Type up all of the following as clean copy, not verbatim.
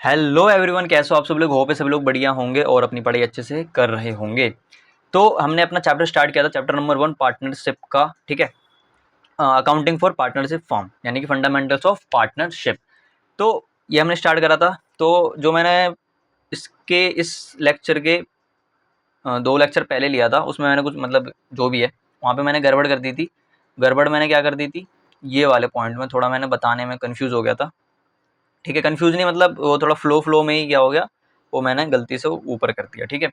Hello everyone, कैसे हो आप सब लोग। होप है सभी लोग बढ़िया होंगे और अपनी पढ़ाई अच्छे से कर रहे होंगे। तो हमने अपना चैप्टर स्टार्ट किया था, चैप्टर नंबर 1 पार्टनरशिप का। ठीक है, अकाउंटिंग फॉर पार्टनरशिप फॉर्म यानी कि फंडामेंटल्स ऑफ पार्टनरशिप। तो ये हमने स्टार्ट करा था। तो जो मैंने इस लेक्चर के 2 लेक्चर पहले लिया था, उसमें मैंने कुछ मतलब जो भी है वहाँ पे मैंने गड़बड़ कर दी थी। गड़बड़ मैंने क्या कर दी थी, ये वाले पॉइंट में थोड़ा मैंने बताने में कन्फ्यूज़ हो गया था। ठीक है, कन्फ्यूज़ नहीं मतलब वो थोड़ा फ्लो में ही क्या हो गया, वो मैंने गलती से ऊपर कर दिया। ठीक है,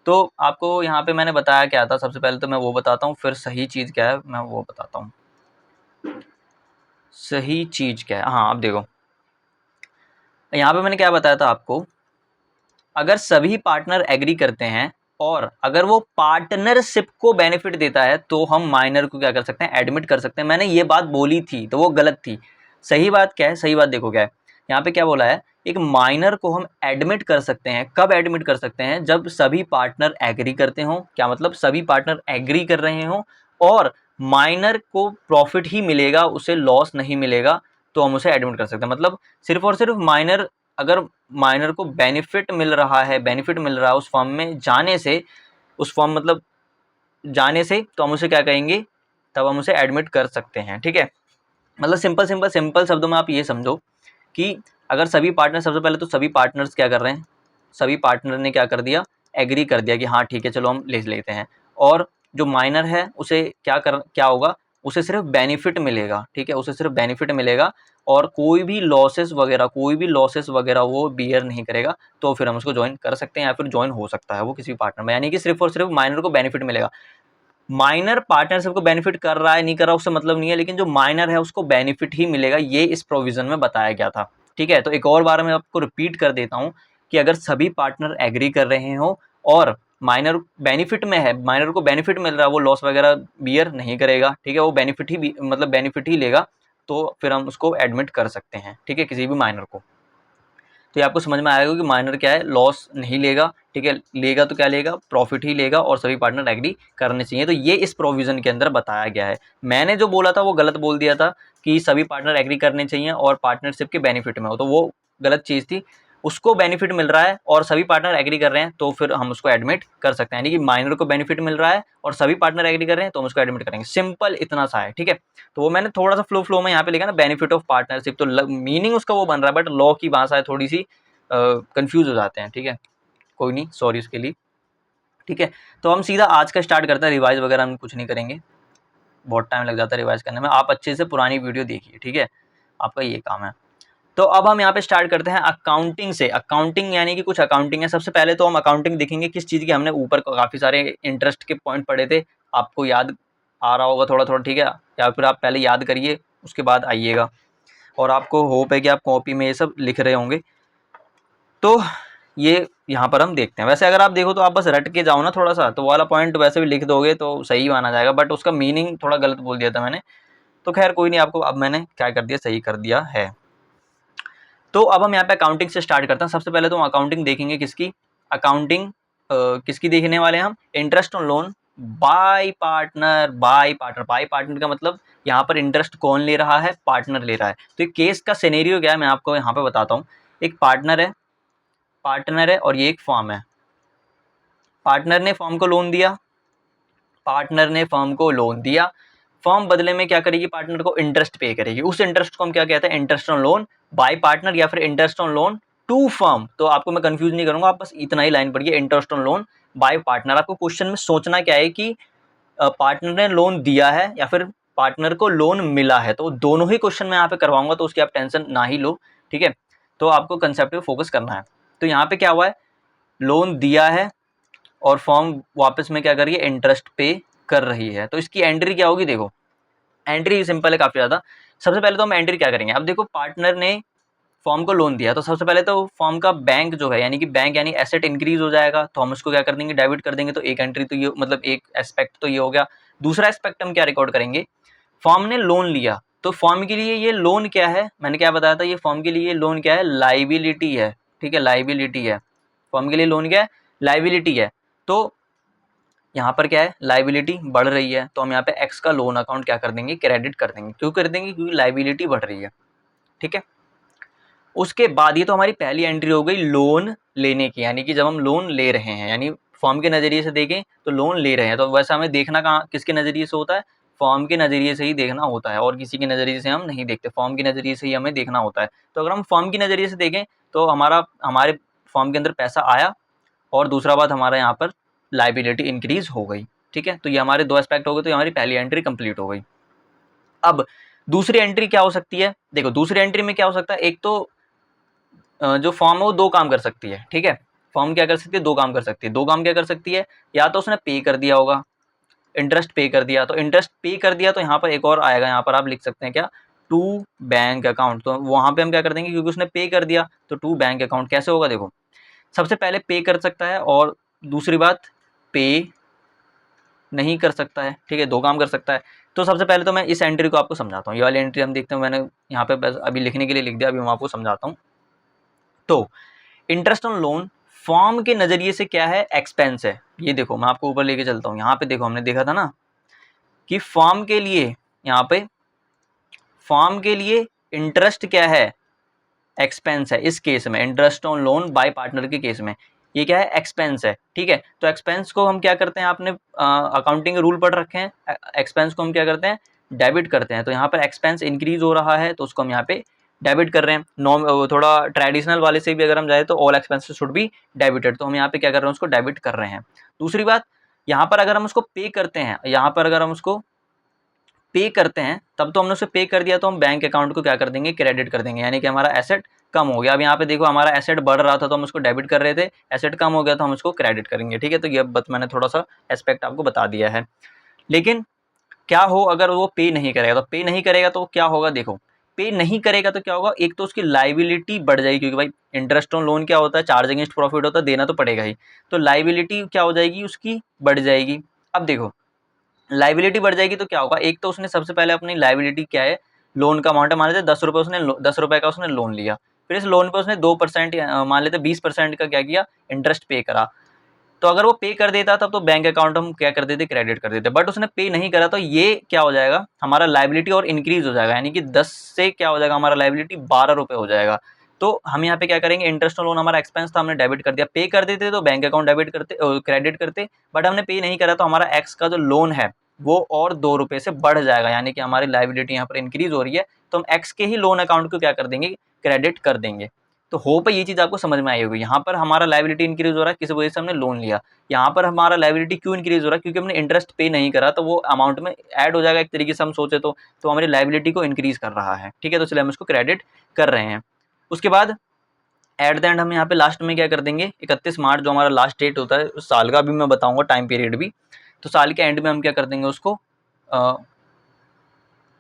तो आपको यहाँ पे मैंने बताया क्या था, सबसे पहले तो मैं वो बताता हूँ, फिर सही चीज़ क्या है मैं वो बताता हूँ। सही चीज़ क्या है, हाँ अब देखो यहाँ पे मैंने क्या बताया था आपको। अगर सभी पार्टनर एग्री करते हैं और अगर वो पार्टनरशिप को बेनिफिट देता है तो हम माइनर को क्या कर सकते हैं, एडमिट कर सकते हैं। मैंने ये बात बोली थी तो वो गलत थी। सही बात क्या है, सही बात देखो क्या है यहाँ पे क्या बोला है, एक माइनर को हम एडमिट कर सकते हैं। कब एडमिट कर सकते हैं, जब सभी पार्टनर एग्री करते हों। क्या मतलब, सभी पार्टनर एग्री कर रहे हों और माइनर को प्रॉफिट ही मिलेगा, उसे लॉस नहीं मिलेगा, तो हम उसे एडमिट कर सकते हैं। मतलब सिर्फ और सिर्फ माइनर, अगर माइनर को बेनिफिट मिल रहा है, बेनिफिट मिल रहा है उस फॉर्म में जाने से, उस फॉर्म मतलब जाने से, तो हम उसे क्या कहेंगे, तब हम उसे एडमिट कर सकते हैं। ठीक है, मतलब सिंपल शब्दों में आप ये समझो कि अगर सभी पार्टनर, सबसे पहले तो सभी पार्टनर्स क्या कर रहे हैं, सभी पार्टनर ने क्या कर दिया, एग्री कर दिया कि हाँ ठीक है चलो हम ले लेते हैं। और जो माइनर है उसे क्या होगा, उसे सिर्फ बेनिफिट मिलेगा। ठीक है, उसे सिर्फ बेनिफिट मिलेगा और कोई भी लॉसेस वगैरह वो बियर नहीं करेगा। तो फिर हम उसको ज्वाइन कर सकते हैं या फिर ज्वाइन हो सकता है वो किसी पार्टनर में, यानी कि सिर्फ और सिर्फ माइनर को बेनिफिट मिलेगा। माइनर पार्टनरशिप को बेनिफिट कर रहा है नहीं कर रहा उससे मतलब नहीं है, लेकिन जो माइनर है उसको बेनिफिट ही मिलेगा, ये इस प्रोविजन में बताया गया था। ठीक है, तो एक और बार मैं आपको रिपीट कर देता हूँ कि अगर सभी पार्टनर एग्री कर रहे हो और माइनर बेनिफिट में है, माइनर को बेनिफिट मिल रहा है, वो लॉस वगैरह बियर नहीं करेगा। ठीक है, वो मतलब बेनिफिट ही लेगा, तो फिर हम उसको एडमिट कर सकते हैं। ठीक है, किसी भी माइनर को। तो ये आपको समझ में आएगा कि माइनर क्या है, लॉस नहीं लेगा। ठीक है, लेगा तो क्या लेगा, प्रॉफिट ही लेगा और सभी पार्टनर एग्री करने चाहिए। तो ये इस प्रोविजन के अंदर बताया गया है। मैंने जो बोला था वो गलत बोल दिया था कि सभी पार्टनर एग्री करने चाहिए और पार्टनरशिप के बेनिफिट में हो, तो वो गलत चीज़ थी। उसको बेनिफिट मिल रहा है और सभी पार्टनर एग्री कर रहे हैं तो फिर हम उसको एडमिट कर सकते हैं। यानी कि माइनर को बेनिफिट मिल रहा है और सभी पार्टनर एग्री कर रहे हैं तो हम उसको एडमिट करेंगे। सिंपल इतना सा है। ठीक है, तो वो मैंने थोड़ा सा फ्लो में यहाँ पे लिखा ना, बेनिफिट ऑफ पार्टनरशिप, तो मीनिंग उसका वो बन रहा है, बट लॉ की भाषा है थोड़ी सी, कंफ्यूज हो जाते हैं। ठीक है, कोई नहीं, सॉरी उसके लिए। ठीक है, तो हम सीधा आज का स्टार्ट करते हैं। रिवाइज वगैरह हम कुछ नहीं करेंगे, बहुत टाइम लग जाता है रिवाइज करने में। आप अच्छे से पुरानी वीडियो देखिए। ठीक है, आपका ये काम है। तो अब हम यहाँ पे स्टार्ट करते हैं अकाउंटिंग से। अकाउंटिंग यानी कि कुछ अकाउंटिंग है। सबसे पहले तो हम अकाउंटिंग देखेंगे किस चीज़ की, हमने ऊपर काफ़ी सारे इंटरेस्ट के पॉइंट पढ़े थे, आपको याद आ रहा होगा थोड़ा थोड़ा। ठीक है, या फिर आप पहले याद करिए उसके बाद आइएगा, और आपको होप है कि आप कॉपी में ये सब लिख रहे होंगे। तो ये यहाँ पर हम देखते हैं। वैसे अगर आप देखो तो आप बस रट के जाओ ना थोड़ा सा, तो वाला पॉइंट वैसे भी लिख दोगे तो सही माना जाएगा, बट उसका मीनिंग थोड़ा गलत बोल दिया था मैंने। तो खैर कोई नहीं, आपको अब मैंने क्या कर दिया, सही कर दिया है। तो अब हम यहाँ पे अकाउंटिंग से स्टार्ट करते हैं। सबसे पहले तो हम अकाउंटिंग देखेंगे किसकी, अकाउंटिंग किसकी देखने वाले हैं हम, interest on loan by partner. Bye partner का मतलब यहाँ पर इंटरेस्ट कौन ले रहा है, पार्टनर ले रहा है। तो केस का सिनेरियो क्या है मैं आपको यहाँ पे बताता हूँ। एक पार्टनर है और ये एक फर्म है। पार्टनर ने फर्म को लोन दिया, पार्टनर ने फर्म को लोन दिया, फर्म बदले में क्या करेगी, पार्टनर को इंटरेस्ट पे करेगी। उस इंटरेस्ट को हम क्या कहते हैं, interest on loan by partner या फिर interest on loan to firm. तो आपको मैं कंफ्यूज नहीं करूंगा, आप बस इतना ही लाइन पढ़िए, interest on loan by partner. आपको क्वेश्चन में सोचना क्या है कि पार्टनर ने लोन दिया है या फिर पार्टनर को लोन मिला है, तो दोनों ही क्वेश्चन में यहाँ पे करवाऊंगा, तो उसकी आप टेंशन ना ही लो। ठीक है, तो आपको कंसेप्ट पे फोकस करना है। तो यहाँ पे क्या हुआ है, लोन दिया है और फॉर्म वापस में क्या कर रही है, इंटरेस्ट पे कर रही है। तो इसकी एंट्री क्या होगी, देखो एंट्री सिंपल है काफ़ी ज़्यादा। सबसे पहले तो हम एंट्री क्या करेंगे, अब देखो पार्टनर ने फॉर्म को लोन दिया, तो सबसे पहले तो फॉर्म का बैंक जो है, यानी कि बैंक यानी एसेट इंक्रीज हो जाएगा, तो हम उसको क्या कर देंगे, डेबिट कर देंगे। तो एक एंट्री तो ये मतलब एक एस्पेक्ट तो ये हो गया। दूसरा एस्पेक्ट हम क्या रिकॉर्ड करेंगे, फॉर्म ने लोन लिया, तो फॉर्म के लिए ये लोन क्या है, मैंने क्या बताया था, ये फॉर्म के लिए लोन क्या है, लाइबिलिटी है। ठीक है, लाइबिलिटी है, फॉर्म के लिए लोन क्या है, लाइबिलिटी है। तो यहाँ पर क्या है, लाइबिलिटी बढ़ रही है, तो हम यहाँ पे एक्स का लोन अकाउंट क्या कर देंगे, क्रेडिट कर देंगे। क्यों कर देंगे, क्योंकि लाइबिलिटी बढ़ रही है। ठीक है, उसके बाद ये तो हमारी पहली एंट्री हो गई लोन लेने की, यानी कि जब हम लोन ले रहे हैं, यानी फॉर्म के नज़रिए से देखें तो लोन ले रहे हैं, तो वैसे हमें देखना कहाँ किसके नज़रिए से होता है, फॉर्म के नज़रिए से ही देखना होता है, और किसी के नज़रिए से हम नहीं देखते, फॉर्म के नज़रिए से ही हमें देखना होता है। तो अगर हम फॉर्म के नज़रिए से देखें तो हमारे फॉर्म के अंदर पैसा आया, और दूसरा बात हमारा यहाँ पर लाइबिलिटी इंक्रीज हो गई। ठीक है, तो ये हमारे दो एस्पेक्ट हो गए, तो ये हमारी पहली एंट्री कंप्लीट हो गई। अब दूसरी एंट्री क्या हो सकती है, देखो दूसरी एंट्री में क्या हो सकता है, एक तो जो फॉर्म है वो दो काम कर सकती है। ठीक है, फॉर्म क्या कर सकती है, दो काम कर सकती है। दो काम क्या कर सकती है, या तो उसने पे कर दिया होगा, इंटरेस्ट पे कर दिया, तो इंटरेस्ट पे कर दिया तो यहाँ पर एक और आएगा, यहाँ पर आप लिख सकते हैं क्या, टू बैंक अकाउंट, तो वहाँ पे हम क्या कर देंगे, क्योंकि उसने पे कर दिया तो टू बैंक अकाउंट। कैसे होगा, देखो सबसे पहले पे कर सकता है, और दूसरी बात पे नहीं कर सकता है। ठीक है, दो काम कर सकता है। तो सबसे पहले तो मैं इस एंट्री को आपको समझाता हूँ, ये वाली एंट्री हम देखते हैं, मैंने यहाँ पे बस अभी लिखने के लिए लिख दिया, अभी मैं आपको समझाता हूँ। तो इंटरेस्ट ऑन लोन फॉर्म के नज़रिए से क्या है, एक्सपेंस है। ये देखो मैं आपको ऊपर लेके चलता हूँ, यहाँ पे देखो हमने देखा था ना कि फॉर्म के लिए, यहाँ पे फॉर्म के लिए इंटरेस्ट क्या है, एक्सपेंस है। इस केस में interest on loan by partner के केस में ये क्या है, एक्सपेंस है। ठीक है, तो एक्सपेंस को हम क्या करते हैं, आपने अकाउंटिंग रूल पढ़ रखे हैं, एक्सपेंस को हम क्या करते हैं, डेबिट करते हैं। तो यहाँ पर एक्सपेंस इंक्रीज हो रहा है तो उसको हम यहाँ पे डेबिट कर रहे हैं। थोड़ा ट्रेडिशनल वाले से भी अगर हम जाए तो all expenses should be debited, तो हम यहाँ पे क्या कर रहे हैं, उसको डेबिट कर रहे हैं। दूसरी बात, यहाँ पर अगर हम उसको पे करते हैं, यहाँ पर अगर हम उसको पे करते हैं, तब तो हमने उसे पे कर दिया, तो हम बैंक अकाउंट को क्या कर देंगे, क्रेडिट कर देंगे, यानी कि हमारा एसेट कम हो गया। अब यहाँ पे देखो हमारा एसेट बढ़ रहा था तो हम उसको डेबिट कर रहे थे, एसेट कम हो गया तो हम उसको क्रेडिट करेंगे। ठीक है, तो ये बस मैंने थोड़ा सा एस्पेक्ट आपको बता दिया है। लेकिन क्या हो अगर वो पे नहीं करेगा, तो पे नहीं करेगा तो क्या होगा, देखो पे नहीं करेगा तो क्या होगा, एक तो उसकी लाइबिलिटी बढ़ जाएगी, क्योंकि भाई इंटरेस्ट ऑन लोन क्या होता है, चार्ज अगेंस्ट प्रॉफिट होता है, देना तो पड़ेगा ही, तो लाइबिलिटी क्या हो जाएगी, उसकी बढ़ जाएगी। अब देखो लाइबिलिटी बढ़ जाएगी तो क्या होगा, एक तो उसने सबसे पहले अपनी लाइबिलिटी क्या है, लोन का अमाउंट है, मान लेते 10 रुपये, उसने 10 रुपये का उसने लोन लिया, फिर इस लोन पे उसने 2% मान लेते 20% का क्या किया, इंटरेस्ट पे करा। तो अगर वो पे कर देता तब तो बैंक अकाउंट हम क्या कर देते, क्रेडिट कर देते, बट उसने पे नहीं करा, तो ये क्या हो जाएगा, हमारा लाइबिलिटी और इंक्रीज हो जाएगा, यानी कि 10 से क्या हो जाएगा, हमारा लाइबिलिटी 12 रुपये हो जाएगा। तो हम यहाँ पे क्या करेंगे, इंटरेस्ट लोन हमारा एक्सपेंस था, हमने डेबिट कर दिया, पे कर देते तो बैंक अकाउंट डेबिट करते, क्रेडिट करते, बट हमने पे नहीं करा तो हमारा एक्स का जो लोन है वो और 2 रुपये से बढ़ जाएगा, यानी कि हमारी लाइबिलिटी यहाँ पर इंक्रीज हो रही है, तो हम एक्स के ही लोन अकाउंट को क्या कर देंगे, क्रेडिट कर देंगे। तो होप है ये चीज़ आपको समझ में आई होगी। यहाँ पर हमारा लाइबिलिटी इंक्रीज हो रहा है, किस वजह से हमने लोन लिया। यहाँ पर हमारा लाइबिलिटी क्यों इंक्रीज हो रहा है, क्योंकि हमने इंटरेस्ट पे नहीं करा, तो वो अमाउंट में ऐड हो जाएगा एक तरीके से हम सोचे तो हमारी लाइबिलिटी को इंक्रीज कर रहा है। ठीक है, तो चलिए हम इसको क्रेडिट कर रहे हैं। उसके बाद एट द एंड हम यहाँ पे लास्ट में क्या कर देंगे, 31 मार्च जो हमारा लास्ट डेट होता है उस साल का भी मैं बताऊंगा, टाइम पीरियड भी, तो साल के एंड में हम क्या कर देंगे, उसको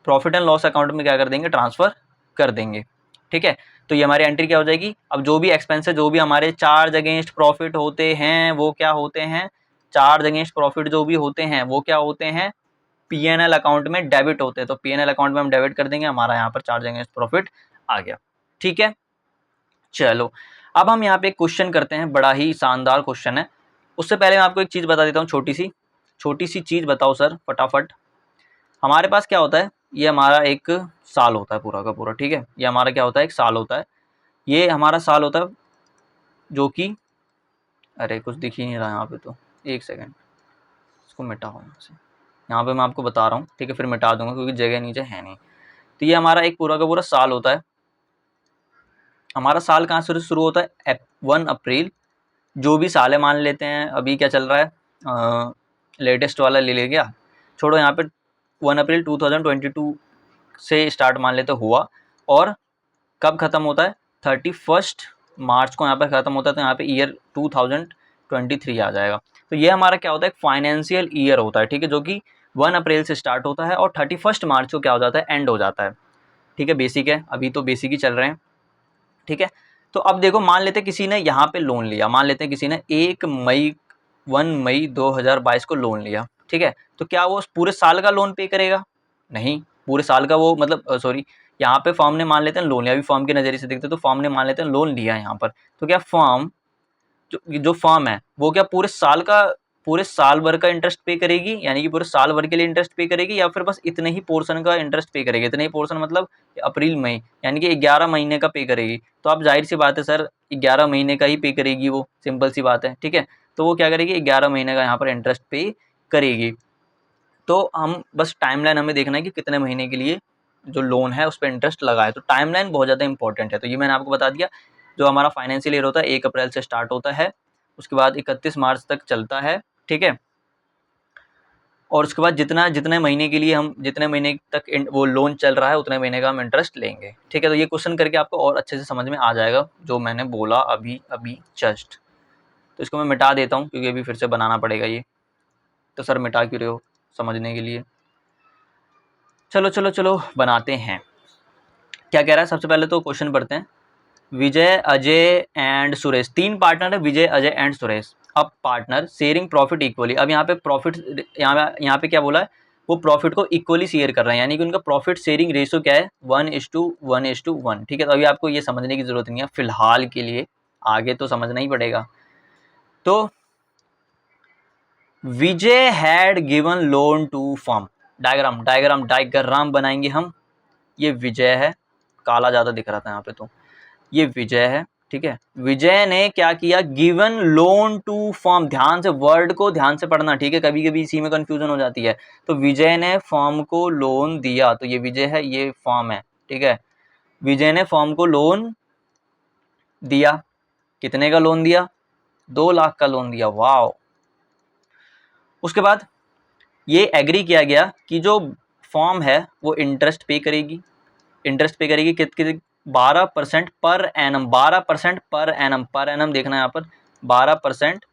प्रॉफिट एंड लॉस अकाउंट में क्या कर देंगे, ट्रांसफर कर देंगे। ठीक है, तो ये हमारी एंट्री क्या हो जाएगी, अब जो भी एक्सपेंस है, जो भी हमारे चार्ज अगेंस्ट प्रॉफिट होते हैं वो क्या होते हैं, चार्ज अगेंस्ट प्रॉफिट जो भी होते हैं वो क्या होते हैं, पीएनएल अकाउंट में डेबिट होते हैं, तो पीएनएल अकाउंट में हम डेबिट कर देंगे, हमारा यहाँ पर चार्ज अगेंस्ट प्रॉफिट आ गया। ठीक है, चलो अब हम यहाँ पे एक क्वेश्चन करते हैं, बड़ा ही शानदार क्वेश्चन है। उससे पहले मैं आपको एक चीज़ बता देता हूँ, छोटी सी चीज़ बताओ सर फटाफट। हमारे पास क्या होता है, ये हमारा एक साल होता है पूरा का पूरा। ठीक है, ये हमारा क्या होता है, एक साल होता है, ये हमारा साल होता है, जो कि अरे कुछ दिख ही नहीं रहा यहाँ पे, तो एक सेकेंड इसको मिटाओ यहाँ से, यहाँ पे मैं आपको बता रहा हूँ। ठीक है, फिर मिटा दूंगा क्योंकि जगह नीचे है नहीं। तो ये हमारा एक पूरा का पूरा साल होता है। हमारा साल कहाँ से शुरू होता है, 1 अप्रैल, जो भी साल है मान लेते हैं, अभी क्या चल रहा है, लेटेस्ट वाला ले ले गया, छोड़ो, यहाँ पे 1 अप्रैल 2022 से स्टार्ट मान लेते हुआ, और कब ख़त्म होता है, 31 मार्च को यहाँ पर ख़त्म होता है, तो यहाँ पे ईयर 2023 आ जाएगा। तो ये हमारा क्या होता है, एक फाइनेंशियल ईयर होता है। ठीक है, जो कि 1 अप्रैल से स्टार्ट होता है और 31 मार्च को क्या हो जाता है, एंड हो जाता है। ठीक है, बेसिक है, अभी तो बेसिक ही चल रहे हैं। ठीक है, तो अब देखो मान लेते किसी ने यहाँ पे लोन लिया, मान लेते हैं किसी ने 1 मई 2022 को लोन लिया। ठीक है, तो क्या वो पूरे साल का लोन पे करेगा, नहीं, पूरे साल का वो मतलब सॉरी, यहाँ पे फॉर्म ने मान लेते हैं लोन लिया, अभी फॉर्म के नज़रिए से देखते हैं तो फॉर्म ने मान लेते हैं लोन लिया यहाँ पर, तो क्या फॉर्म जो फॉर्म है वो क्या पूरे साल का पूरे साल भर का इंटरेस्ट पे करेगी, यानी कि पूरे साल भर के लिए इंटरेस्ट पे करेगी, या फिर बस इतने ही पोर्शन का इंटरेस्ट पे करेगी। इतने ही पोर्शन मतलब अप्रैल मई, यानी कि 11 महीने का पे करेगी। तो आप जाहिर सी बात है सर 11 महीने का ही पे करेगी, वो सिंपल सी बात है, ठीक है। तो वो क्या करेगी, 11 महीने का यहाँ पर इंटरेस्ट पे करेगी। तो हम बस टाइमलाइन हमें देखना है कि कितने महीने के लिए जो लोन है उस पर इंटरेस्ट लगा है। तो टाइमलाइन बहुत ज़्यादा इंपॉर्टेंट है। तो ये मैंने आपको बता दिया। जो हमारा फाइनेंशियल ईयर होता है 1 अप्रैल से स्टार्ट होता है, उसके बाद 31 मार्च तक चलता है, ठीक है। और उसके बाद जितने महीने के लिए हम, जितने महीने तक वो लोन चल रहा है उतने महीने का हम इंटरेस्ट लेंगे, ठीक है। तो ये क्वेश्चन करके आपको और अच्छे से समझ में आ जाएगा जो मैंने बोला अभी अभी जस्ट। तो इसको मैं मिटा देता हूँ क्योंकि अभी फिर से बनाना पड़ेगा ये। तो सर मिटा क्यों रहे हो, समझने के लिए। चलो चलो चलो बनाते हैं। क्या कह रहा है, सबसे पहले तो क्वेश्चन पढ़ते हैं। विजय, अजय एंड सुरेश, 3 पार्टनर है, विजय, अजय एंड सुरेश। अब पार्टनर शेयरिंग प्रॉफिट इक्वली। अब यहाँ पे प्रॉफिट, यहाँ पे क्या बोला है, वो प्रॉफिट को इक्वली शेयर कर रहे हैं, यानी कि उनका प्रॉफिट शेयरिंग रेशियो क्या है, 1:1:1, ठीक है। तो अभी आपको ये समझने की जरूरत नहीं है फिलहाल के लिए, आगे तो समझना ही पड़ेगा। तो Vijay had given loan to firm, diagram बनाएंगे हम। ये विजय है, काला ज़्यादा दिख रहा था यहाँ पे, तो ये विजय है, ठीक है। विजय ने क्या किया, गिवन लोन टू फर्म। ध्यान से वर्ड को ध्यान से पढ़ना, ठीक है, कभी कभी इसी में कंफ्यूजन हो जाती है। तो विजय ने फर्म को लोन दिया, तो ये विजय है, ये फर्म है, ठीक है। विजय ने फर्म को लोन दिया, कितने का लोन दिया, 2 लाख का लोन दिया, वाह। उसके बाद ये एग्री किया गया कि जो फर्म है वो इंटरेस्ट पे करेगी, कितने, 12% पर एनम, 12% पर एनम देखना है यहाँ पर, 12%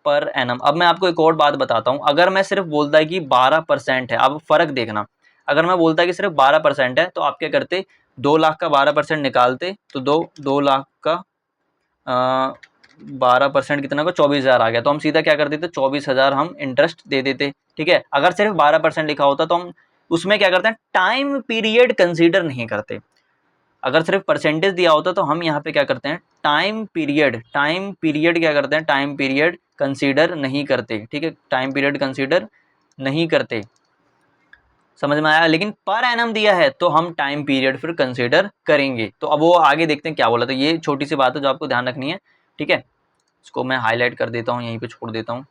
पर एनम। अब मैं आपको एक और बात बताता हूँ, अगर मैं सिर्फ बोलता है कि 12% है, अब फर्क देखना, अगर मैं बोलता है कि सिर्फ 12% है, तो आप क्या करते, 2 लाख का 12% निकालते, तो 2 लाख का 12% कितना को 24,000 आ गया। तो हम सीधा क्या कर देते, 24,000 हम इंटरेस्ट दे देते, ठीक है। अगर सिर्फ 12% लिखा होता तो हम उसमें क्या करते हैं, टाइम पीरियड कंसीडर नहीं करते। अगर सिर्फ परसेंटेज दिया होता तो हम यहाँ पे क्या करते हैं, टाइम पीरियड क्या करते हैं, टाइम पीरियड कंसीडर नहीं करते, ठीक है, टाइम पीरियड कंसीडर नहीं करते, समझ में आया। लेकिन पर एनम दिया है तो हम टाइम पीरियड फिर कंसीडर करेंगे। तो अब वो आगे देखते हैं क्या बोला। तो ये छोटी सी बात है जो आपको ध्यान रखनी है, ठीक है। इसको मैं हाईलाइट कर देता हूँ, यहीं पे छोड़ देता हूँ।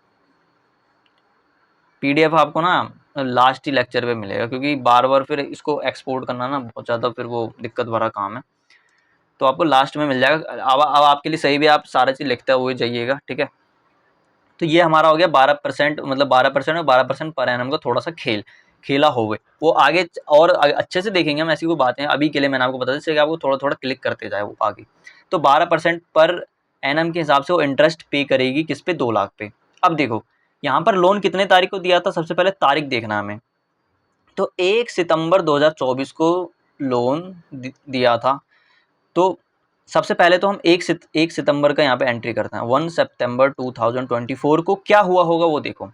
पीडीएफ आपको ना लास्ट ही लेक्चर पे मिलेगा, क्योंकि बार बार फिर इसको एक्सपोर्ट करना ना बहुत ज़्यादा फिर वो दिक्कत भरा काम है। तो आपको लास्ट में मिल जाएगा। अब आपके लिए सही भी, आप सारा चीज़ लिखते हुए जाइएगा, ठीक है। तो ये हमारा हो गया 12%, मतलब 12% और 12% पर एनम का थोड़ा सा खेला हो गए, वो आगे और अच्छे से देखेंगे हम, ऐसी कोई बातें। अभी के लिए मैंने आपको बता दिया, आपको थोड़ा थोड़ा क्लिक करते जाए वो आगे। तो 12% पर एनम के हिसाब से वो इंटरेस्ट पे करेगी, किस पे, 2 लाख पे। अब देखो यहाँ पर लोन कितने तारीख को दिया था, सबसे पहले तारीख देखना हमें। तो 1 सितंबर 2024 को लोन दिया था। तो सबसे पहले तो हम 1 सितंबर का यहाँ पे एंट्री करते हैं, 1 सितंबर 2024 को क्या हुआ होगा वो देखो।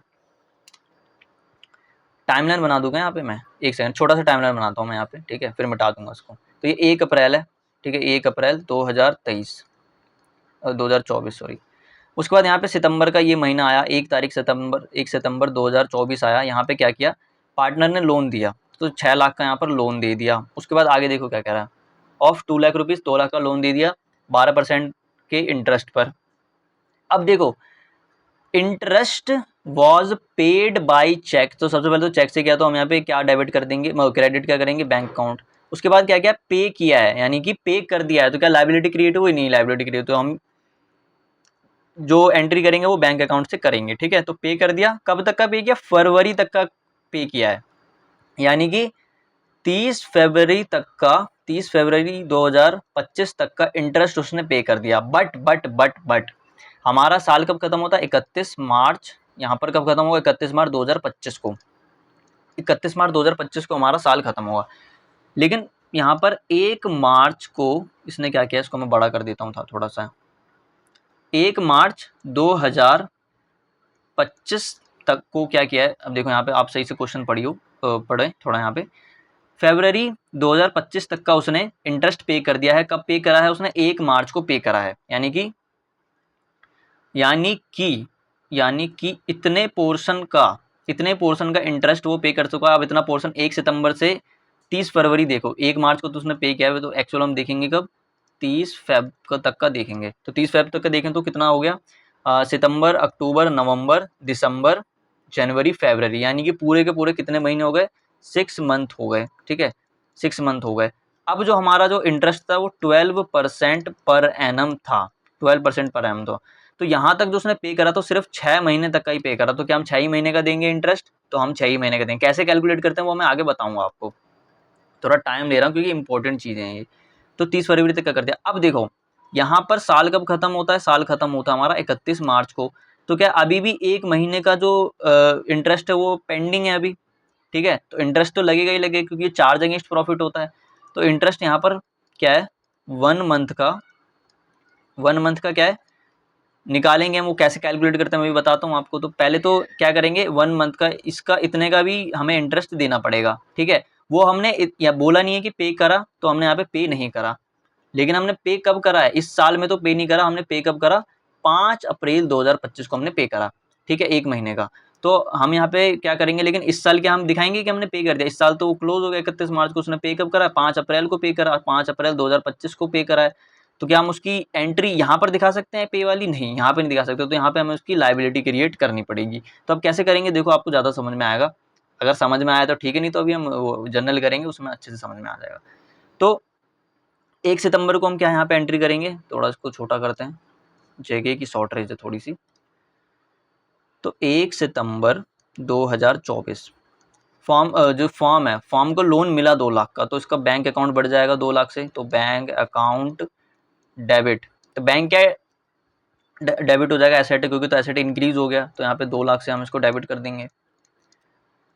टाइमलाइन बना दूंगा यहाँ पे मैं, एक सेकंड, छोटा सा टाइमलाइन बनाता हूँ मैं यहाँ पे, ठीक है, फिर मिटा दूंगा इसको। तो ये 1 अप्रैल है, ठीक है, 1 अप्रैल 2024 सॉरी। उसके बाद यहाँ पे सितंबर का ये महीना आया, 1 सितंबर 2024 आया। यहाँ पे क्या किया, पार्टनर ने लोन दिया, तो 6 लाख का यहाँ पर लोन दे दिया। उसके बाद आगे देखो क्या कह रहा है, ऑफ 2 लाख रुपीज़, 2 लाख का लोन दे दिया 12% के इंटरेस्ट पर। अब देखो interest was paid by cheque, तो सबसे पहले तो चेक से किया, तो हम यहाँ पे क्या डेबिट कर देंगे, क्रेडिट क्या करेंगे, बैंक अकाउंट। उसके बाद क्या किया, पे किया है, यानी कि पे कर दिया है। तो क्या लाइबिलिटी क्रिएट हुई, नहीं लाइबिलिटी क्रिएट, तो हम जो एंट्री करेंगे वो बैंक अकाउंट से करेंगे, ठीक है। तो पे कर दिया, कब तक का पे किया, फरवरी तक का पे किया है, यानी कि 30 फरवरी तक का, 30 फरवरी 2025 तक का इंटरेस्ट उसने पे कर दिया। बट हमारा साल कब खत्म होता है, 31 मार्च। यहाँ पर कब खत्म होगा, 31 मार्च 2025 को, 31 मार्च 2025 को हमारा साल खत्म होगा। लेकिन यहाँ पर 1 मार्च को इसने क्या किया, इसको मैं बड़ा कर देता हूँ था थोड़ा सा, 1 मार्च 2025 तक को क्या किया है। अब देखो यहाँ पे आप सही से क्वेश्चन पढ़े थोड़ा, यहाँ पे फरवरी 2025 तक का उसने इंटरेस्ट पे कर दिया है। कब पे करा है उसने, 1 मार्च को पे करा है, यानी कि यानी कि इतने पोर्शन का इंटरेस्ट वो पे कर चुका है। अब इतना पोर्शन 1 सितंबर से 30 फरवरी, देखो 1 मार्च को तो उसने पे किया है, तो एक्चुअल हम देखेंगे कब, 30 फेब तक का देखेंगे। तो 30 फेब तक का देखें तो कितना हो गया, सितंबर, अक्टूबर, नवंबर, दिसंबर, जनवरी, फरवरी, यानी कि पूरे के पूरे कितने महीने हो गए, 6 मंथ हो गए। ठीक है, 6 मंथ हो गए। अब जो हमारा जो इंटरेस्ट था वो 12% पर एनम था, 12% पर एनम था। तो यहाँ तक जो उसने पे करा तो सिर्फ 6 महीने तक का ही पे करा। तो क्या हम 6 ही महीने का देंगे इंटरेस्ट, तो हम 6 ही महीने का देंगे। कैसे कैलकुलेट करते हैं वो मैं आगे बताऊंगा आपको, थोड़ा टाइम ले रहा हूँ क्योंकि इंपॉर्टेंट चीजें हैं ये। तो 30 फरवरी तक का कर दिया। अब देखो यहाँ पर साल कब खत्म होता है, साल खत्म होता है हमारा 31 मार्च को। तो क्या अभी भी 1 महीने का जो इंटरेस्ट है वो पेंडिंग है अभी। ठीक है, तो इंटरेस्ट तो लगेगा ही लगेगा क्योंकि ये चार्ज अगेंस्ट प्रॉफिट होता है। तो इंटरेस्ट यहाँ पर क्या है, 1 मंथ का, 1 मंथ का क्या है निकालेंगे हम। वो कैसे कैलकुलेट करते हैं मैं भी बताता हूँ आपको। तो पहले तो क्या करेंगे, 1 मंथ का इसका इतने का भी हमें इंटरेस्ट देना पड़ेगा। ठीक है, वो हमने या बोला नहीं है कि पे करा, तो हमने यहाँ पे पे नहीं करा, लेकिन हमने पे कब करा है, इस साल में तो पे नहीं करा, हमने पे कब करा, 5 अप्रैल 2025 को हमने पे करा। ठीक है, 1 महीने का। तो हम यहाँ पे क्या करेंगे, लेकिन इस साल क्या हम दिखाएंगे कि हमने पे कर दिया। इस साल तो वो क्लोज हो गया 31 मार्च को, उसने पे कब करा, 5 अप्रैल को पे करा, 5 अप्रैल 2025 को पे करा है। तो क्या हम उसकी एंट्री यहाँ पर दिखा सकते हैं पे वाली, नहीं यहाँ पे नहीं दिखा सकते। तो यहाँ पे हमें उसकी लाइबिलिटी क्रिएट करनी पड़ेगी। तो अब कैसे करेंगे, देखो आपको ज़्यादा समझ में आएगा। अगर समझ में आया तो ठीक है, नहीं तो अभी हम जनरल करेंगे, उसमें अच्छे से समझ में आ जाएगा। तो 1 सितंबर को हम क्या यहाँ पे एंट्री करेंगे, थोड़ा इसको छोटा करते हैं, जगह की शॉर्टेज है थोड़ी सी। तो 1 सितंबर 2024 फॉर्म जो फॉर्म है, फॉर्म को लोन मिला 2 लाख का, तो इसका बैंक अकाउंट बढ़ जाएगा 2 लाख से। तो बैंक अकाउंट डेबिट, तो बैंक क्या डेबिट हो जाएगा एसेट है, क्योंकि तो एसेट इंक्रीज हो गया, तो यहाँ पे 2 लाख से हम इसको डेबिट कर देंगे।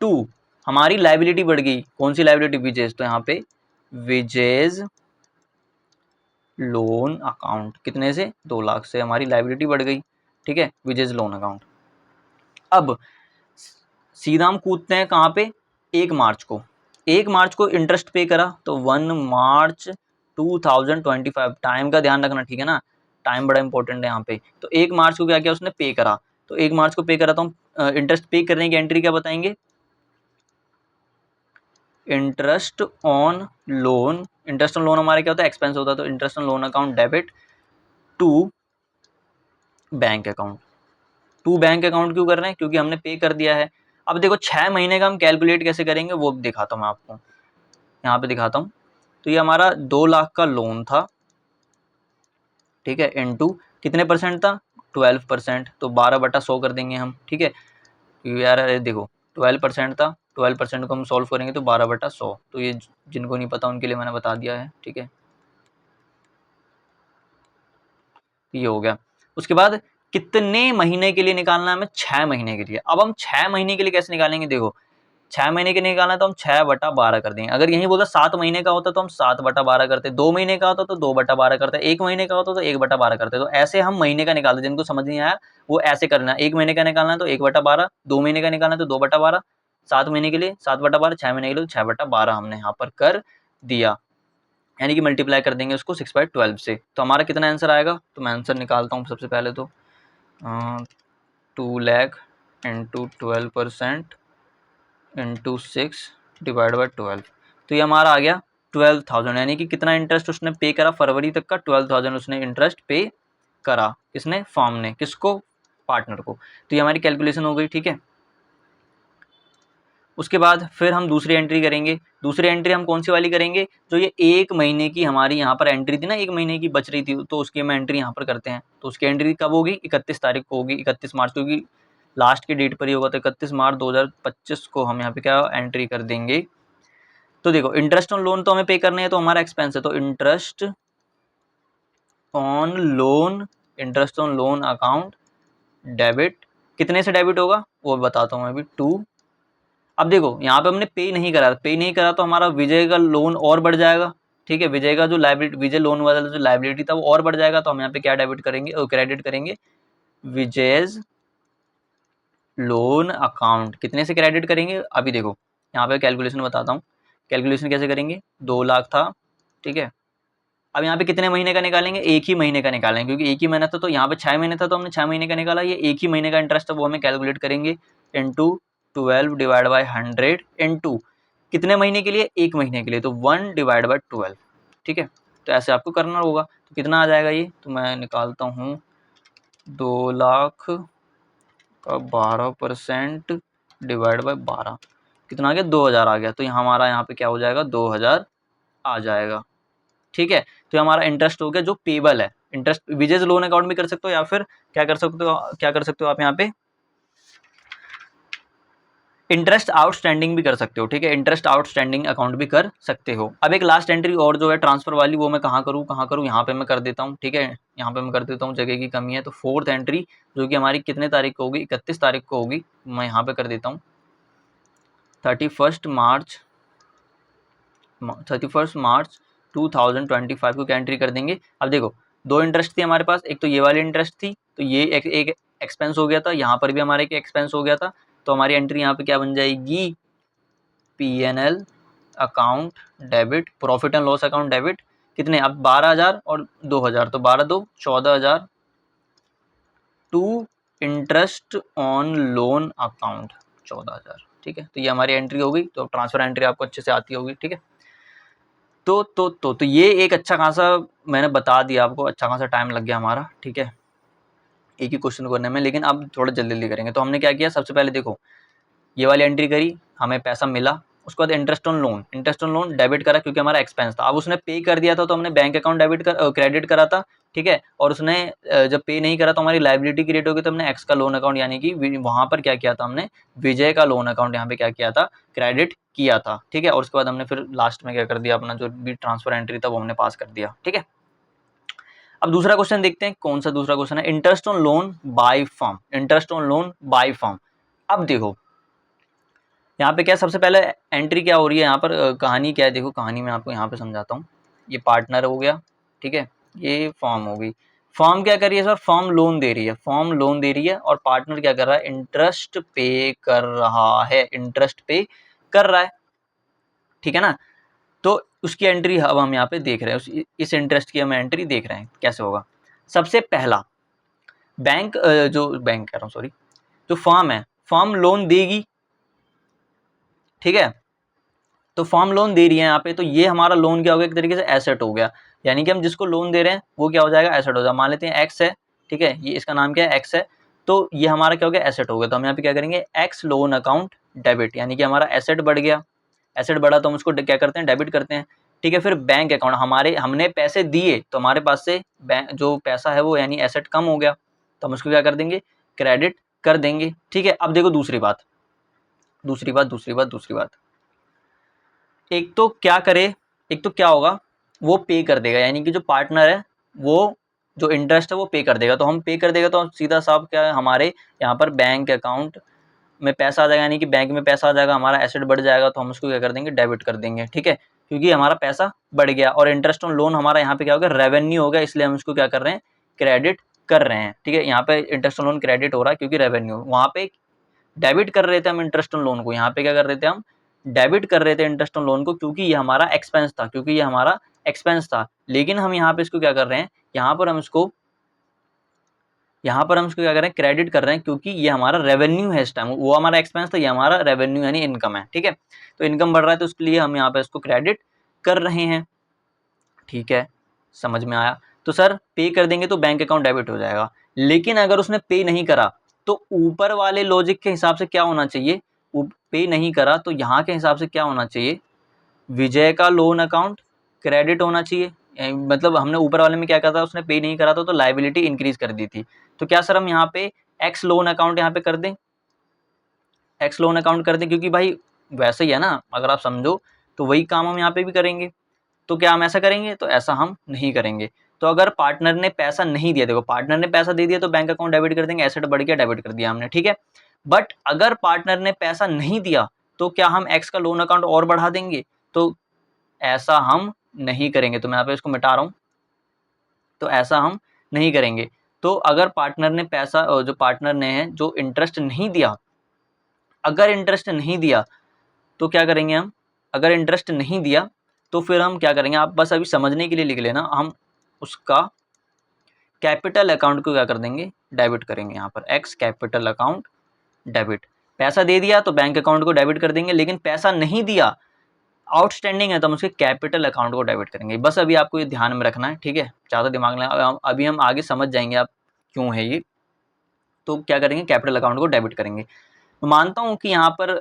2 हमारी लाइबिलिटी बढ़ गई, कौन सी लाइबिलिटी, विजेज, तो यहाँ पे विजेज लोन अकाउंट, कितने से, 2 लाख से हमारी लाइबिलिटी बढ़ गई। ठीक है, विजेज लोन अकाउंट। अब सीधा हम कूदते हैं कहाँ पे, 1 मार्च को। 1 मार्च को इंटरेस्ट पे करा, तो 1 मार्च 2025, टाइम का ध्यान रखना, ठीक है ना, टाइम बड़ा इंपॉर्टेंट है यहाँ पे। तो 1 मार्च को क्या किया उसने, पे करा। तो 1 मार्च को पे करा, तो हम इंटरेस्ट पे करने की एंट्री क्या बताएंगे, interest on loan. Interest on loan हमारे क्या होता है, एक्सपेंस होता है। तो interest on loan account debit to bank account. To bank account क्यों कर रहे हैं, क्योंकि हमने पे कर दिया है। अब देखो 6 महीने का हम कैलकुलेट कैसे करेंगे वो दिखाता हूँ मैं आपको, यहाँ पे दिखाता हूँ। तो ये हमारा 2 लाख का लोन था, ठीक है, इनटू कितने परसेंट था, 12%। तो 12/100 कर देंगे हम। ठीक है, क्योंकि यार देखो 12% था, 12% को हम सॉल्व करेंगे तो 12/100। तो ये जिनको नहीं पता उनके लिए मैंने बता दिया है। ठीक है, ये हो गया। उसके बाद कितने महीने के लिए निकालना है हमें, 6 महीने के लिए। अब हम 6 महीने के लिए कैसे निकालेंगे, देखो 6 महीने के लिए निकालना है तो हम 6/12 कर देंगे। अगर यही बोला 7 महीने का होता तो हम 7/12 करते, 2 महीने का होता तो 2/12 करते, 1 महीने का होता तो 1/12 करते। तो ऐसे हम महीने का निकालते, जिनको समझ नहीं आया वो ऐसे करना है। 1 महीने का निकालना है तो 1/12, 2 महीने का निकालना है तो 2/12, 7 महीने के लिए 7/12, 6 महीने के लिए तो 6/12 हमने यहाँ पर कर दिया। यानी कि मल्टीप्लाई कर देंगे उसको 6/12 से। तो हमारा कितना आंसर आएगा, तो मैं आंसर निकालता हूँ सबसे पहले। तो 2 lakh into 12% into 6 divide by 12, तो ये हमारा आ गया 12,000। यानी कि कितना इंटरेस्ट उसने पे करा फरवरी तक का, 12,000 उसने इंटरेस्ट पे करा। किसने, फॉर्म ने, किसको, पार्टनर को। तो ये हमारी कैलकुलेशन हो गई। ठीक है, उसके बाद फिर हम दूसरी एंट्री करेंगे। दूसरी एंट्री हम कौन सी वाली करेंगे, जो ये 1 महीने की हमारी यहाँ पर एंट्री थी ना, 1 महीने की बच रही थी, तो उसकी हम एंट्री यहाँ पर करते हैं। तो उसकी एंट्री कब होगी, 31 तारीख को होगी, 31 मार्च, क्योंकि लास्ट की डेट पर ही होगा। तो 31 मार्च 2025 को हम यहाँ पे क्या एंट्री कर देंगे। तो देखो इंटरेस्ट ऑन लोन तो हमें पे करने है, तो हमारा एक्सपेंस है। तो interest on loan, interest on loan account debit, कितने से डेबिट होगा वो बताता हूँ मैं अभी, 2। अब देखो यहाँ पे हमने पे नहीं करा, पे नहीं करा तो हमारा विजय का लोन और बढ़ जाएगा। ठीक है, विजय का जो लाइबिलिटी, विजय लोन वाला जो लाइबिलिटी था वो और बढ़ जाएगा। तो हम यहाँ पे क्या डेबिट करेंगे और क्रेडिट करेंगे, विजयज लोन अकाउंट। कितने से क्रेडिट करेंगे, अभी देखो यहाँ पे कैलकुलेशन बताता हूँ। कैलकुलेशन कैसे करेंगे, 2 लाख था, ठीक है, अब यहाँ पे कितने महीने का निकालेंगे, एक ही महीने का निकालेंगे, क्योंकि एक ही महीना था, तो यहाँ पे 6 महीने था तो हमने 6 महीने का निकाला। ये एक ही महीने का इंटरेस्ट है वो हमें कैलकुलेट करेंगे, इंटू 12 डिवाइड बाई 100 इंटू कितने महीने के लिए, एक महीने के लिए, तो 1 डिवाइड बाई 12। ठीक है, तो ऐसे आपको करना होगा। तो कितना आ जाएगा ये, तो मैं निकालता हूँ 2 लाख का 12% डिवाइड बाई 12, कितना आ गया, 2000 आ गया। तो यहाँ हमारा यहाँ पे क्या हो जाएगा, 2000 आ जाएगा। ठीक है, तो हमारा इंटरेस्ट हो गया जो पेबल है। इंटरेस्ट विजेज लोन अकाउंट भी कर सकते हो, या फिर क्या कर सकते हो आप यहाँ पे इंटरेस्ट आउटस्टैंडिंग भी कर सकते हो। ठीक है, इंटरेस्ट आउटस्टैंडिंग अकाउंट भी कर सकते हो। अब एक लास्ट एंट्री और जो है ट्रांसफर वाली, वो मैं कहाँ करूँ, यहाँ पे मैं कर देता हूँ। ठीक है, यहाँ पे मैं कर देता हूँ, जगह की कमी है। तो 4th एंट्री जो कि हमारी कितने तारीख को होगी, 31 तारीख को होगी, मैं यहाँ पे कर देता हूँ 31 मार्च 2025 को क्या एंट्री कर देंगे। अब देखो, दो इंटरेस्ट थी हमारे पास, एक तो ये वाली इंटरेस्ट थी, तो ये एक एक्सपेंस हो गया था, यहाँ पर भी हमारे एक एक्सपेंस हो गया था। तो हमारी एंट्री यहाँ पे क्या बन जाएगी, P&L account debit, profit and loss account debit, कितने, अब 12,000 और 2,000, तो 12 2 14,000 to interest on loan account 14,000। ठीक है, तो ये हमारी एंट्री हो गई। तो ट्रांसफर एंट्री आपको अच्छे से आती होगी। ठीक है, तो ये एक अच्छा खासा मैंने बता दिया आपको, अच्छा खासा टाइम लग गया हमारा। ठीक है, एक ही क्वेश्चन करने में, लेकिन अब थोड़ा जल्दी जल्दी करेंगे। तो हमने क्या किया, सबसे पहले देखो ये वाली एंट्री करी, हमें पैसा मिला। उसके बाद इंटरेस्ट ऑन लोन डेबिट करा, क्योंकि हमारा एक्सपेंस था। अब उसने पे कर दिया था तो हमने बैंक अकाउंट क्रेडिट करा था। ठीक है, और उसने जब पे नहीं करा तो हमारी लाइबिलिटी क्रिएट होगी, तो हमने एक्स का लोन अकाउंट, यानी कि वहां पर क्या किया था, हमने विजय का लोन अकाउंट यहाँ पे क्या किया था, क्रेडिट किया था। ठीक है, और उसके बाद हमने फिर लास्ट में क्या कर दिया, अपना जो भी ट्रांसफर एंट्री था वो हमने पास कर दिया। ठीक है, अब दूसरा क्वेश्चन देखते हैं, कौन सा दूसरा क्वेश्चन है, interest on loan by firm. Interest on loan by firm, अब देखो यहाँ पे क्या, सबसे पहले एंट्री क्या हो रही है यहाँ पर, कहानी क्या है, देखो कहानी मैं आपको यहाँ पे समझाता हूँ। ये पार्टनर हो गया, ठीक है, ये फॉर्म हो गई। फॉर्म क्या कर रही है सर, फॉर्म लोन दे रही है, फॉर्म लोन दे रही है, और पार्टनर क्या कर रहा है, इंटरेस्ट पे कर रहा है, इंटरेस्ट पे कर रहा है। ठीक है ना, तो उसकी एंट्री अब हम यहाँ पे देख रहे हैं, इस इंटरेस्ट की हम एंट्री देख रहे हैं कैसे होगा। सबसे पहला बैंक, जो बैंक कह रहा हूँ सॉरी, जो फॉर्म है, फॉर्म लोन देगी। ठीक है, तो फॉर्म लोन दे रही है यहाँ पे, तो ये हमारा लोन क्या हो गया, एक तरीके से एसेट हो गया। यानी कि हम जिसको लोन दे रहे हैं वो क्या हो जाएगा, एसेट हो जाएगा। मान लेते हैं एक्स है, ठीक है, ये इसका नाम क्या है, एक्स है, तो ये हमारा क्या हो गया, एसेट हो गया। तो हम यहाँ पे क्या करेंगे, एक्स लोन अकाउंट डेबिट, यानी कि हमारा एसेट बढ़ गया। एसेट बढ़ा तो हम उसको क्या करते हैं, डेबिट करते हैं। ठीक है, फिर बैंक अकाउंट, हमने पैसे दिए तो हमारे पास से जो पैसा है वो यानी एसेट कम हो गया, तो हम उसको क्या कर देंगे, क्रेडिट कर देंगे। ठीक है, अब देखो दूसरी बात, एक तो क्या करे, एक तो क्या होगा, वो पे कर देगा, यानी कि जो पार्टनर है वो जो इंटरेस्ट है वो पे कर देगा। तो हम पे कर देगा तो सीधा साफ क्या है, हमारे यहाँ पर बैंक अकाउंट में पैसा आ जाएगा, यानी कि बैंक में पैसा आ जाएगा, हमारा एसेट बढ़ जाएगा, तो हम उसको क्या कर देंगे, डेबिट कर देंगे। ठीक है, क्योंकि हमारा पैसा बढ़ गया, और इंटरेस्ट ऑन लोन हमारा यहाँ पे क्या हो गया, रेवेन्यू हो गया, इसलिए हम इसको क्या कर रहे हैं, क्रेडिट कर रहे हैं। ठीक है, यहाँ पे इंटरेस्ट ऑन लोन क्रेडिट हो रहा है क्योंकि रेवेन्यू, वहाँ पे डेबिट कर रहे थे हम इंटरेस्ट ऑन लोन को, यहाँ पे क्या कर रहे थे, हम डेबिट कर रहे थे इंटरेस्ट ऑन लोन को, क्योंकि ये हमारा एक्सपेंस था। लेकिन हम यहाँ पे इसको क्या कर रहे हैं, यहाँ पर हम इसको क्या कर रहे हैं, क्रेडिट कर रहे हैं, क्योंकि ये हमारा रेवेन्यू है इस टाइम, वो हमारा एक्सपेंस था, ये हमारा रेवेन्यू यानी इनकम है। ठीक है, तो इनकम बढ़ रहा है तो उसके लिए हम यहाँ पे इसको क्रेडिट कर रहे हैं। ठीक है, समझ में आया। तो सर पे कर देंगे तो बैंक अकाउंट डेबिट हो जाएगा, लेकिन अगर उसने पे नहीं करा तो ऊपर वाले लॉजिक के हिसाब से क्या होना चाहिए, पे नहीं करा तो यहाँ के हिसाब से क्या होना चाहिए, विजय का लोन अकाउंट क्रेडिट होना चाहिए। मतलब हमने ऊपर वाले में क्या करा था, उसने पे नहीं करा था तो लाइबिलिटी इंक्रीज कर दी थी। तो क्या सर हम यहाँ पे एक्स लोन अकाउंट यहाँ पे कर दें, एक्स लोन अकाउंट कर दें, क्योंकि भाई वैसे ही है ना, अगर आप समझो तो वही काम हम यहाँ पे भी करेंगे। तो क्या हम ऐसा करेंगे, तो ऐसा हम नहीं करेंगे। तो अगर पार्टनर ने पैसा नहीं दिया, देखो पार्टनर ने पैसा दे दिया तो बैंक अकाउंट डेबिट कर देंगे, एसेट बढ़ गया, डेबिट कर दिया हमने। ठीक है, बट अगर पार्टनर ने पैसा नहीं दिया तो क्या हम एक्स का लोन अकाउंट और बढ़ा देंगे, तो ऐसा हम नहीं करेंगे। तो मैं यहाँ पे इसको मिटा रहा हूँ, तो ऐसा हम नहीं करेंगे। तो अगर पार्टनर ने पैसा, जो पार्टनर ने है जो इंटरेस्ट नहीं दिया, अगर इंटरेस्ट नहीं दिया तो क्या करेंगे हम, अगर इंटरेस्ट नहीं दिया तो फिर हम क्या करेंगे, आप बस अभी समझने के लिए लिख लेना, हम उसका कैपिटल अकाउंट को क्या कर देंगे, डेबिट करेंगे। यहाँ पर एक्स कैपिटल अकाउंट डेबिट, पैसा दे दिया तो बैंक अकाउंट को डेबिट कर देंगे, लेकिन पैसा नहीं दिया, आउटस्टैंडिंग है, तो हम उसके कैपिटल अकाउंट को डेबिट करेंगे। बस अभी आपको ये ध्यान में रखना है, ठीक है, ज़्यादा दिमाग में, अभी हम आगे समझ जाएंगे आप क्यों है ये। तो क्या करेंगे, कैपिटल अकाउंट को डेबिट करेंगे। मानता हूँ कि यहाँ पर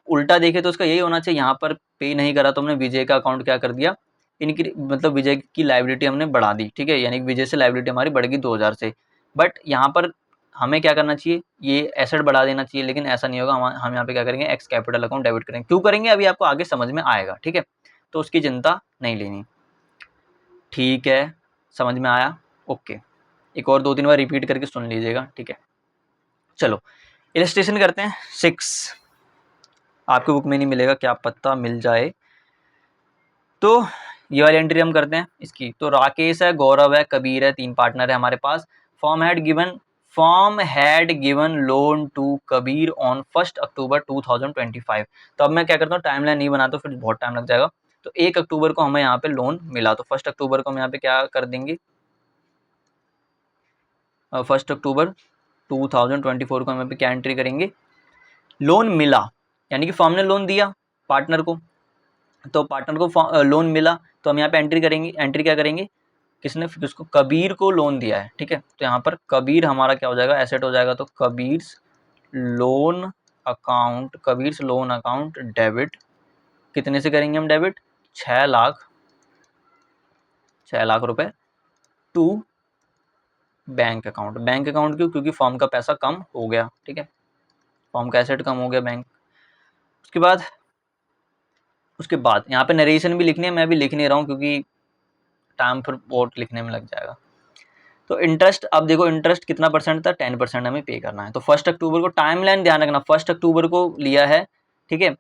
उल्टा देखे तो उसका यही होना चाहिए, यहाँ पर पे नहीं करा तो हमने विजय का अकाउंट क्या कर दिया, इनकी मतलब विजय की लाइबिलिटी हमने बढ़ा दी, ठीक है, यानी विजय से लाइबिलिटी हमारी बढ़ गई 2000 से। बट यहाँ पर हमें क्या करना चाहिए, ये एसेट बढ़ा देना चाहिए, लेकिन ऐसा नहीं होगा। हम यहाँ पे क्या करेंगे, एक्स कैपिटल अकाउंट डेबिट करेंगे। क्यों करेंगे अभी आपको आगे समझ में आएगा, ठीक है, तो उसकी चिंता नहीं लेनी, ठीक है, समझ में आया, ओके। एक और 2-3 बार रिपीट करके सुन लीजिएगा, ठीक है। चलो इलस्ट्रेशन करते हैं 6, आपकी बुक में नहीं मिलेगा, क्या पता मिल जाए। तो ये वाली एंट्री हम करते हैं इसकी। तो राकेश है, गौरव है, कबीर है, 3 पार्टनर है हमारे पास। Firm had given loan to Kabir on 1 October 2025। तो अब मैं क्या करता हूँ, टाइमलाइन नहीं बनाता, फिर बहुत टाइम लग जाएगा। तो 1 अक्टूबर को हमें यहाँ पे लोन मिला, तो 1 अक्टूबर को हम यहाँ पे क्या कर देंगे, 1 अक्टूबर 2024 को हम यहाँ पे क्या एंट्री करेंगे, लोन मिला, यानी कि फॉर्म ने लोन दिया पार्टनर को, तो पार्टनर को लोन मिला, तो हम यहाँ पे एंट्री करेंगे। एंट्री क्या करेंगे, किसने, किसको, कबीर को लोन दिया है, ठीक है। तो यहाँ पर कबीर हमारा क्या हो जाएगा, एसेट हो जाएगा। तो कबीर्स लोन अकाउंट डेबिट, कितने से करेंगे हम डेबिट, 6 लाख रुपए टू बैंक अकाउंट क्यों, क्योंकि फॉर्म का पैसा कम हो गया, ठीक है, फॉर्म का एसेट कम हो गया बैंक। उसके बाद यहाँ पे नरेशन भी लिखनी है, मैं भी लिख नहीं रहा हूँ क्योंकि टाइम फिर बहुत लिखने में लग जाएगा। तो इंटरेस्ट, अब देखो इंटरेस्ट कितना परसेंट था, 10% हमें पे करना है। तो 1 अक्टूबर को, टाइमलाइन ध्यान रखना, 1 अक्टूबर को लिया है, ठीक है।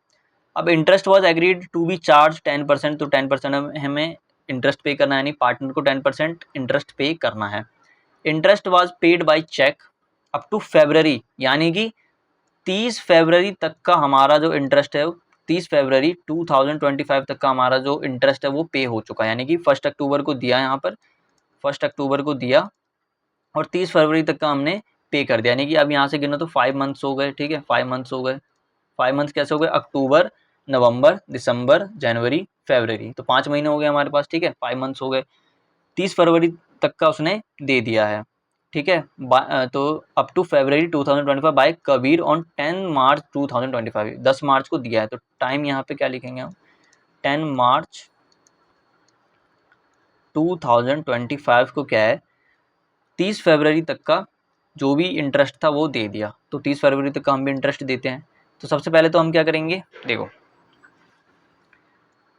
अब interest was agreed to be charge 10%, तो 10% हमें इंटरेस्ट पे करना है, यानी पार्टनर को 10% इंटरेस्ट पे करना है। Interest was paid by cheque up to February, यानी कि 30 फरवरी तक का हमारा जो इंटरेस्ट है, 30 फरवरी 2025 तक का हमारा जो इंटरेस्ट है वो पे हो चुका है, यानी कि 1 अक्टूबर को दिया, यहाँ पर 1 अक्टूबर को दिया और 30 फरवरी तक का हमने पे कर दिया, यानी कि अब यहाँ से गिनो तो 5 मंथ्स हो गए, ठीक है, 5 मंथ्स हो गए। 5 मंथ्स कैसे हो गए, अक्टूबर, नवंबर, दिसंबर, जनवरी, फरवरी, तो 5 महीने हो गए हमारे पास, ठीक है, 5 मंथ्स हो गए। 30 फरवरी तक का उसने दे दिया है, ठीक है। तो up to February 2025 by Kabir on 10 March 2025, 10 March को दिया है। तो टाइम यहाँ पे क्या लिखेंगे हम, 10 मार्च 2025 को क्या है, 30 फरवरी तक का जो भी इंटरेस्ट था वो दे दिया। तो 30 फरवरी तक का हम भी इंटरेस्ट देते हैं। तो सबसे पहले तो हम क्या करेंगे, देखो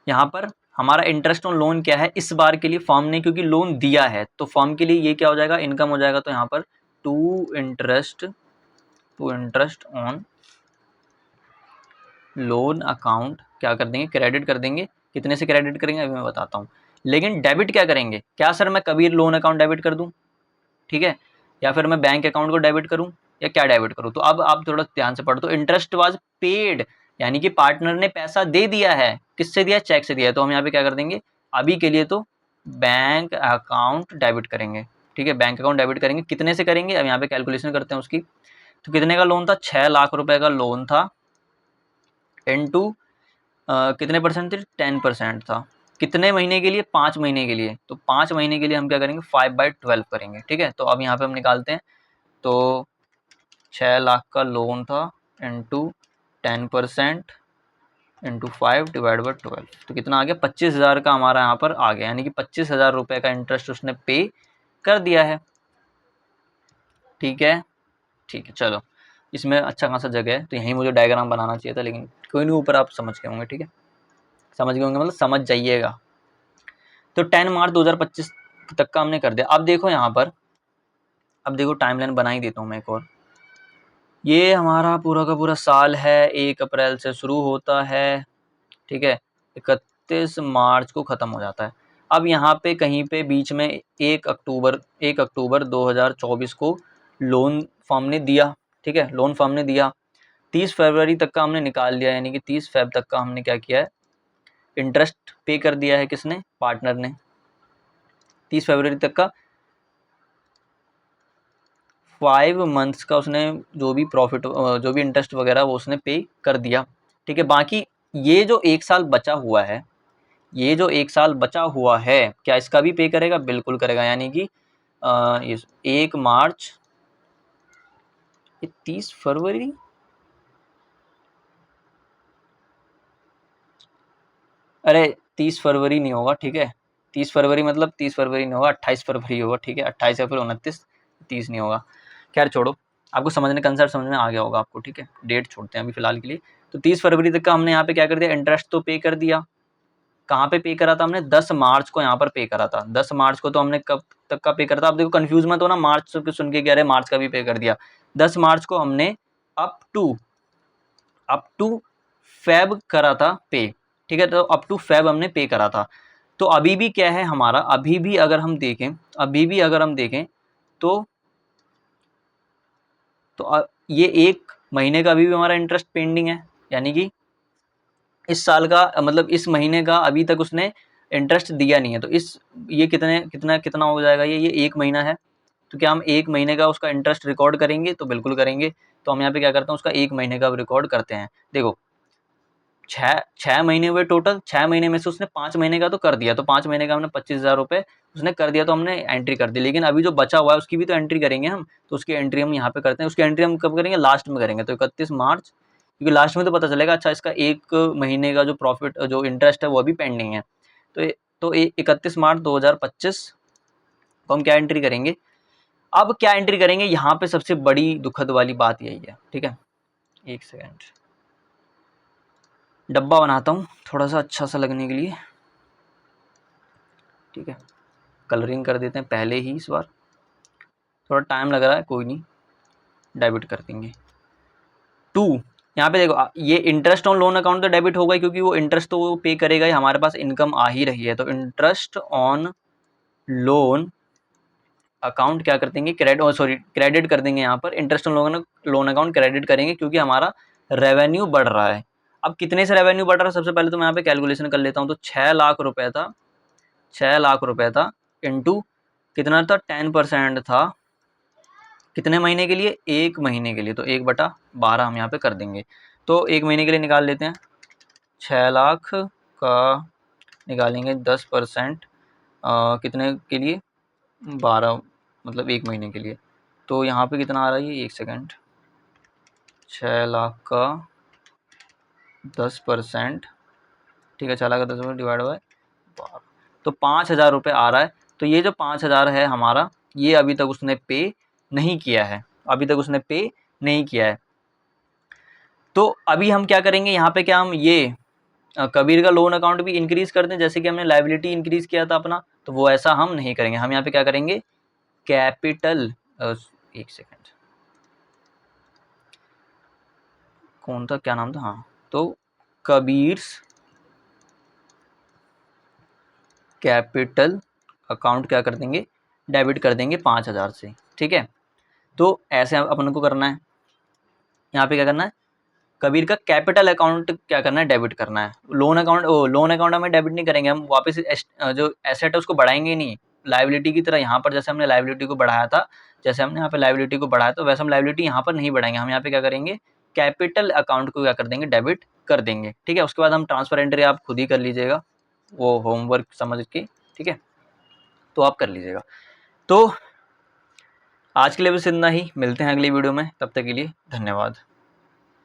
यहाँ पर हमारा इंटरेस्ट ऑन लोन क्या है इस बार के लिए, फॉर्म ने क्योंकि लोन दिया है तो फॉर्म के लिए ये क्या हो जाएगा, इनकम हो जाएगा। तो यहाँ पर to interest on loan account क्या कर देंगे, क्रेडिट कर देंगे। कितने से क्रेडिट करेंगे अभी मैं बताता हूँ, लेकिन डेबिट क्या करेंगे, क्या सर मैं कबीर लोन अकाउंट डेबिट कर दूँ, ठीक है, या फिर मैं बैंक अकाउंट को डेबिट करूँ, या क्या डेबिट करूँ। तो अब आप थोड़ा ध्यान से पढ़ो। तो इंटरेस्ट वाज पेड, यानी कि पार्टनर ने पैसा दे दिया है, किससे दिया, चेक से दिया है। तो हम यहाँ पे क्या कर देंगे, अभी के लिए तो बैंक अकाउंट डेबिट करेंगे, ठीक है, बैंक अकाउंट डेबिट करेंगे। कितने से करेंगे, अब यहाँ पे कैलकुलेशन करते हैं उसकी। तो कितने का लोन था, 6 लाख रुपए का लोन था, इनटू कितने परसेंट थे, 10% था। कितने महीने के लिए, 5 महीने के लिए। तो 5 महीने के लिए हम क्या करेंगे, 5/12 करेंगे, ठीक है। तो अब यहाँ पे हम निकालते हैं, तो 6 लाख का लोन था इंटू 10% इंटू 5/12, तो कितना आ गया, 25,000 का हमारा यहाँ पर आ गया, यानी कि 25,000 रुपये का इंटरेस्ट उसने पे कर दिया है, ठीक है। ठीक है, चलो इसमें अच्छा खासा जगह है, तो यहीं मुझे डायग्राम बनाना चाहिए था, लेकिन कोई नहीं, ऊपर आप समझ गए होंगे, ठीक है, समझ गए होंगे मतलब समझ जाइएगा। तो 10 मार्च 2025 तक का हमने कर दिया। अब देखो यहाँ पर, अब देखो टाइमलाइन बना ही देता हूँ मैं एक और। ये हमारा पूरा का पूरा साल है, 1 अप्रैल से शुरू होता है, ठीक है, 31 मार्च को ख़त्म हो जाता है। अब यहाँ पे कहीं पे बीच में 1 अक्टूबर 2024 को लोन फॉर्म ने दिया, ठीक है, लोन फॉर्म ने दिया। 30 फरवरी तक का हमने निकाल लिया, यानी कि 30 फेब तक का हमने क्या किया है, इंटरेस्ट पे कर दिया है किसने, पार्टनर ने, 30 फरवरी तक का 5 मंथ्स का उसने जो भी प्रॉफिट जो भी इंटरेस्ट वगैरह वो उसने पे कर दिया, ठीक है। बाकी ये जो 1 साल बचा हुआ है, ये जो 1 साल बचा हुआ है, क्या इसका भी पे करेगा? बिल्कुल करेगा। यानी कि 1 मार्च, ये 30 फरवरी, अरे 30 फरवरी नहीं होगा, ठीक है। 30 फरवरी मतलब 30 फरवरी नहीं होगा, 28 फरवरी होगा, ठीक है। 28 या फिर 29, 30 नहीं होगा। खैर छोड़ो, आपको समझने कंसेप्ट समझ में आ गया होगा आपको, ठीक है। डेट छोड़ते हैं अभी फिलहाल के लिए। तो 30 फरवरी तक का हमने यहाँ पे क्या कर दिया, इंटरेस्ट तो पे कर दिया। कहाँ पे पे करा था हमने? 10 मार्च को यहाँ पर पे करा था। 10 मार्च को तो हमने कब तक का पे करा था? आप देखो कंफ्यूज मत हो ना, मार्च सुन के कह रहे मार्च का भी पे कर दिया। 10 मार्च को हमने अप टू फेब करा था पे, ठीक है। तो अप टू फेब हमने पे करा था। तो अभी भी क्या है हमारा, अभी भी अगर हम देखें तो ये 1 महीने का अभी भी हमारा इंटरेस्ट पेंडिंग है। यानी कि इस साल का मतलब इस महीने का अभी तक उसने इंटरेस्ट दिया नहीं है। तो इस ये कितना हो जाएगा, ये 1 महीना है। तो क्या हम 1 महीने का उसका इंटरेस्ट रिकॉर्ड करेंगे? तो बिल्कुल करेंगे। तो हम यहाँ पे क्या करते हैं, उसका 1 महीने का रिकॉर्ड करते हैं। देखो 6 महीने हुए टोटल, 6 महीने में से उसने 5 महीने का तो कर दिया, तो 5 महीने का हमने 25,000 रुपये उसने कर दिया, तो हमने एंट्री कर दी। लेकिन अभी जो बचा हुआ है उसकी भी तो एंट्री करेंगे हम। तो उसकी एंट्री हम यहाँ पे करते हैं। उसकी एंट्री हम कब करेंगे? लास्ट में करेंगे। तो 31 मार्च, क्योंकि लास्ट में तो पता चलेगा अच्छा इसका 1 महीने का जो प्रॉफिट जो इंटरेस्ट है वो अभी पेंडिंग है। तो 31 मार्च 2025 को हम क्या एंट्री करेंगे? अब क्या एंट्री करेंगे, यहाँ पे सबसे बड़ी दुखद वाली बात यही है, ठीक है। 1 सेकेंड, डब्बा बनाता हूँ थोड़ा सा अच्छा सा लगने के लिए, ठीक है। कलरिंग कर देते हैं पहले ही, इस बार थोड़ा टाइम लग रहा है, कोई नहीं, डेबिट कर देंगे। 2 यहाँ पे देखो, ये इंटरेस्ट ऑन लोन अकाउंट तो डेबिट होगा ही, क्योंकि वो इंटरेस्ट तो वो पे करेगा ही, हमारे पास इनकम आ ही रही है। तो इंटरेस्ट ऑन लोन अकाउंट क्या कर देंगे, क्रेडिट कर देंगे। यहाँ पर interest on loan account credit करेंगे, क्योंकि हमारा रेवेन्यू बढ़ रहा है। अब कितने से रेवेन्यू बढ़ रहा है, सबसे पहले तो मैं यहाँ पे कैलकुलेशन कर लेता हूँ। तो 6 लाख रुपए था, 6 लाख रुपए था इंटू कितना था, 10% था, कितने महीने के लिए? 1 महीने के लिए। तो 1/12 हम यहाँ पे कर देंगे। तो 1 महीने के लिए निकाल लेते हैं। 6 लाख का निकालेंगे 10%, कितने के लिए? 12, मतलब 1 महीने के लिए। तो यहाँ पे कितना आ रहा है ये, 1 सेकेंड, 6 लाख का 10%, ठीक है। 6 लाख का 10% डिवाइड बाय 12, तो 5,000 रुपये आ रहा है। तो ये जो 5,000 है हमारा, ये अभी तक उसने पे नहीं किया है, अभी तक उसने पे नहीं किया है। तो अभी हम क्या करेंगे, यहाँ पे क्या हम ये कबीर का लोन अकाउंट भी इंक्रीज कर दें, जैसे कि हमने लाइबिलिटी इंक्रीज किया था अपना? तो वो ऐसा हम नहीं करेंगे। हम यहाँ पे क्या करेंगे, कैपिटल, 1 सेकेंड, कौन था, क्या नाम था, हाँ, तो कबीर्स कैपिटल अकाउंट क्या कर देंगे, डेबिट कर देंगे 5,000 से, ठीक है। तो ऐसे अपन को करना है। यहाँ पे क्या करना है, कबीर का कैपिटल अकाउंट क्या करना है, डेबिट करना है। लोन अकाउंट हमें डेबिट नहीं करेंगे, हम वापस जो एसेट है उसको बढ़ाएंगे नहीं, लाइबिलिटी की तरह। यहाँ पर जैसे हमने लाइबिलिटी को बढ़ाया था, जैसे हमने यहाँ पे लाइबिलिटी को बढ़ाया, तो वैसे हम लाइबिलिटी यहाँ पर नहीं बढ़ाएंगे। हम यहाँ पे क्या करेंगे, कैपिटल अकाउंट को क्या कर देंगे, डेबिट कर देंगे, ठीक है। उसके बाद हम ट्रांसफर एंट्री आप खुद ही कर लीजिएगा, वो होमवर्क समझ के, ठीक है, तो आप कर लीजिएगा। तो आज के लिए बस इतना ही, मिलते हैं अगली वीडियो में, तब तक के लिए धन्यवाद।